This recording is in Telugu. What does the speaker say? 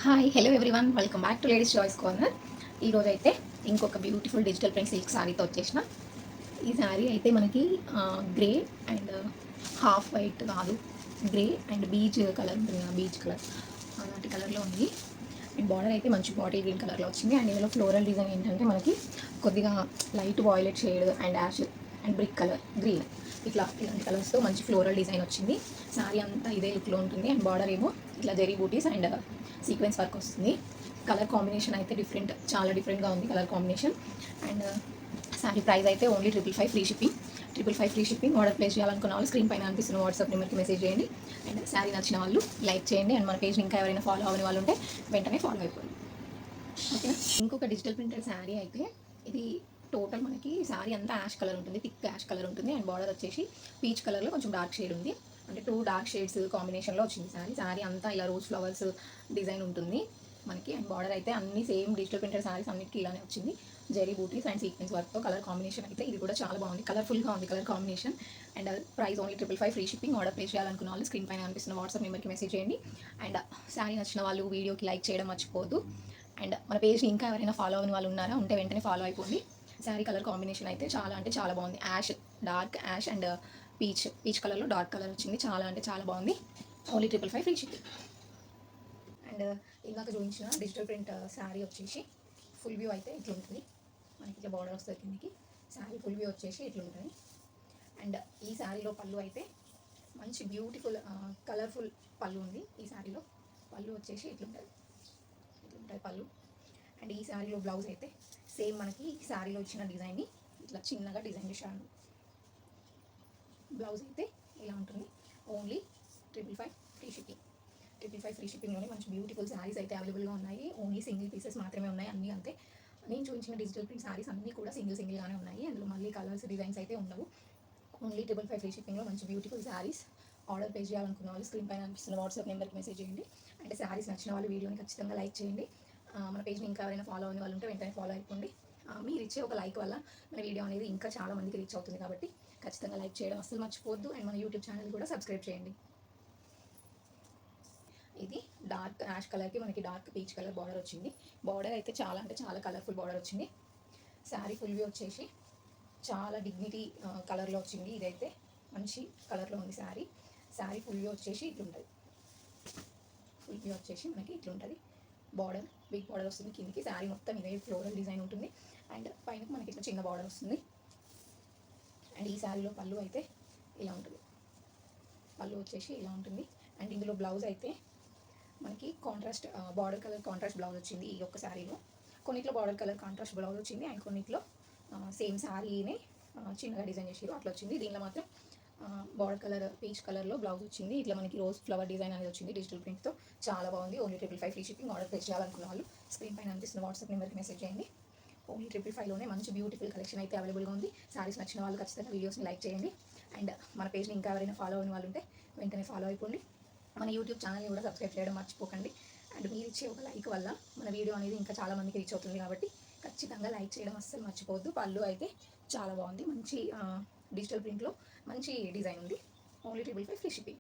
Hi hello everyone welcome back to ladies choice corner. ఈరోజు అయితే ఇంకొక బ్యూటిఫుల్ డిజిటల్ ప్రింట్ సిల్క్ శారీతో వచ్చేసిన. ఈ శారీ అయితే మనకి గ్రే అండ్ హాఫ్ వైట్ కాదు, గ్రే అండ్ బీచ్ కలర్ ఉంటుంది కదా, బీచ్ కలర్ అలాంటి కలర్లో ఉంది. అండ్ బార్డర్ అయితే మంచి బాటిల్ గ్రీన్ కలర్లో వచ్చింది. అండ్ ఇందులో ఫ్లోరల్ డిజైన్ ఏంటంటే మనకి కొద్దిగా light violet shade and ash and brick colour green ఇలాంటి కలర్స్తో మంచి ఫ్లోరల్ డిజైన్ వచ్చింది. శారీ అంతా ఇదే లుక్లో ఉంటుంది. అండ్ బార్డర్ ఏమో ఇట్లా జెరీ బూటీస్ అండ్ సీక్వెన్స్ వర్క్ వస్తుంది. కలర్ కాంబినేషన్ అయితే చాలా డిఫరెంట్గా ఉంది colour combination. And sari price అయితే only 555 free shipping. Order place చేయాలనుకున్న వాళ్ళు స్క్రీన్ పైన అనిపిస్తున్న వాట్సాప్ నెంబర్కి మెసేజ్ చేయండి. అండ్ శారీ నచ్చిన వాళ్ళు లైక్ చేయండి. అండ్ మన పేజ్ని ఇంకా ఎవరైనా ఫాలో అవ్వని వాళ్ళు ఉంటే వెంటనే ఫాలో అయిపోండి. ఓకేనా. ఇంకొక డిజిటల్ ప్రింటెడ్ శారీ అయితే ఇది టోటల్ మనకి శారీ అంతా యాష్ కలర్ ఉంటుంది, థిక్ యాష్ కలర్ ఉంటుంది. అండ్ బార్డర్ వచ్చేసి పీచ్ కలర్లో కొంచెం డార్క్ షేడ్ ఉంది. అంటే 2 డార్క్ షేడ్స్ కాంబినేషన్లో వచ్చింది శారీ అంతా ఇలా రోజ్ ఫ్లవర్స్ డిజైన్ ఉంటుంది మనకి. అండ్ బార్డర్ అయితే అన్ని సేమ్ డిజిటల్ ప్రింటెడ్ శారీస్ అన్నిటికీ ఇలానే వచ్చింది. జెరీ బూటీస్ అండ్ సీక్వెన్స్ వర్క్తో కలర్ కాంబినేషన్ అయితే ఇది కూడా చాలా బాగుంది, కలర్ఫుల్గా ఉంది colour combination. And price only 555 free shipping. Order place చేయాలనుకున్న వాళ్ళు స్క్రీన్ పైన అనిపిస్తున్న వాట్సాప్ నెంబర్కి మెసేజ్ చేయండి. అండ్ శారీ నచ్చిన వాళ్ళు వీడియోకి లైక్ చేయడం మర్చిపోవద్దు. అండ్ మన పేజ్ని ఇంకా ఎవరైనా ఫాలో అవ్వని వాళ్ళు ఉన్నారా ఉంటే వెంటనే ఫాలో అయిపోండి. శారీ కలర్ కాంబినేషన్ అయితే చాలా అంటే చాలా బాగుంది. డార్క్ యాష్ అండ్ పీచ్ కలర్లో డార్క్ కలర్ వచ్చింది. చాలా అంటే చాలా బాగుంది. Only 555 free shipping. అండ్ ఇందాక చూపించిన డిజిటల్ ప్రింట్ శారీ వచ్చేసి ఫుల్ వ్యూ అయితే ఇట్లా ఉంటుంది మనకి. ఇట్లా బార్డర్ వస్తుంది కిందకి. శారీ ఫుల్ వ్యూ వచ్చేసి ఇట్లా ఉంటుంది. అండ్ ఈ శారీలో పళ్ళు అయితే మంచి బ్యూటిఫుల్ కలర్ఫుల్ పళ్ళు ఉంది. ఈ శారీలో పళ్ళు వచ్చేసి ఇట్లుంటుంది పళ్ళు. అండ్ ఈ శారీలో బ్లౌజ్ అయితే సేమ్ మనకి ఈ శారీలో ఇచ్చిన డిజైన్ని ఇట్లా చిన్నగా డిజైన్ చేశాను. బ్లౌజ్ అయితే ఇలా ఉంటుంది. ఓన్లీ 555 ఫ్రీ షిప్పింగ్లోనే మంచి బ్యూటిఫుల్ శారీస్ అయితే అవైలబుల్గా ఉన్నాయి. ఓన్లీ సింగిల్ పీసెస్ మాత్రమే ఉన్నాయి అన్నీ. అంతే నేను చూపించిన డిజిటల్ ప్రింట్ శారీస్ అన్నీ కూడా సింగిల్గానే ఉన్నాయి. అందులో మళ్ళీ కలర్స్ డిజైన్స్ అయితే ఉండవు. ఓన్లీ 555 ఫ్రీ షిప్పింగ్లో మంచి బ్యూటిఫుల్ శారీస్. ఆర్డర్ ప్లేస్ చేయాలనుకున్న వాళ్ళు స్క్రీన్ పైన అనిపిస్తున్న వాట్సాప్ నెంబర్కి మెసేజ్ చేయండి. అంటే శారీస్ నచ్చిన వాళ్ళు వీడియోని ఖచ్చితంగా లైక్ చేయండి. మన పేజ్ని ఇంకా ఎవరైనా ఫాలో అవ్వని వాళ్ళు ఉంటే వెంటనే ఫాలో అయిపోండి. మీరు ఇచ్చే ఒక లైక్ వల్ల మన వీడియో అనేది ఇంకా చాలా మందికి రీచ్ అవుతుంది. కాబట్టి ఖచ్చితంగా లైక్ చేయడం అస్సలు మర్చిపోవద్దు. అండ్ మన యూట్యూబ్ ఛానల్ కూడా సబ్స్క్రైబ్ చేయండి. ఇది డార్క్ యాష్ కలర్కి మనకి డార్క్ పీచ్ కలర్ బార్డర్ వచ్చింది. బార్డర్ అయితే చాలా అంటే చాలా కలర్ఫుల్ బార్డర్ వచ్చింది. శారీ ఫుల్ వ్యూ వచ్చేసి చాలా డిగ్నిటీ కలర్లో వచ్చింది. ఇదైతే మంచి కలర్లో ఉంది శారీ ఫుల్ వ్యూ వచ్చేసి ఇట్లుంటుంది. ఫుల్ వ్యూ వచ్చేసి మనకి ఇట్లుంటుంది. బార్డర్ బిగ్ బార్డర్ వస్తుంది కిందికి. శారీ మొత్తం ఇదే ఫ్లోరల్ డిజైన్ ఉంటుంది. అండ్ పైన మనకి ఇట్లా చిన్న బార్డర్ వస్తుంది. అండ్ ఈ శారీలో పళ్ళు అయితే ఇలా ఉంటుంది. పళ్ళు వచ్చేసి ఇలా ఉంటుంది. అండ్ ఇందులో బ్లౌజ్ అయితే మనకి contrast border colour contrast blouse వచ్చింది. ఈ యొక్క శారీలో కొన్నిట్లో బార్డర్ కలర్ కాంట్రాస్ట్ బ్లౌజ్ వచ్చింది. అండ్ కొన్నిట్లో సేమ్ శారీనే చిన్నగా డిజైన్ చేసారు అట్లా వచ్చింది. దీనిలో మాత్రం బార్డర్ కలర్ పీచ్ కలర్లో బ్లౌజ్ వచ్చింది. ఇట్లా మనకి రోజ్ ఫ్లవర్ డిజైన్ అనేది వచ్చింది డిజిటల్ ప్రింట్తో. చాలా బాగుంది. Only 555 free shipping. Order place చేయాలనుకున్న వాళ్ళు స్క్రీన్ పైన అనిపిస్తున్న వాట్సాప్ నెంబర్కి మెసేజ్ చేయండి. ఓన్లీ 555లోనే మంచి బ్యూటిఫుల్ కలెక్షన్ అయితే అవైలబుల్గా ఉంది. శారీస్ నచ్చిన వాళ్ళు ఖచ్చితంగా వీడియోస్ని లైక్ చేయండి. అండ్ మన పేజ్ని ఇంకా ఎవరైనా ఫాలో అవ్వని వాళ్ళు ఉంటే వెంటనే ఫాలో అయిపోండి. మన యూట్యూబ్ ఛానల్ని కూడా సబ్స్క్రైబ్ చేయడం మర్చిపోకండి. అండ్ మీరు ఇచ్చే ఒక లైక్ వల్ల మన వీడియో అనేది ఇంకా చాలా మందికి రీచ్ అవుతుంది. కాబట్టి ఖచ్చితంగా లైక్ చేయడం అస్సలు మర్చిపోవద్దు. పళ్ళు అయితే చాలా బాగుంది. మంచి డిజిటల్ ప్రింట్లో మంచి డిజైన్ ఉంది. Only 555 free shipping.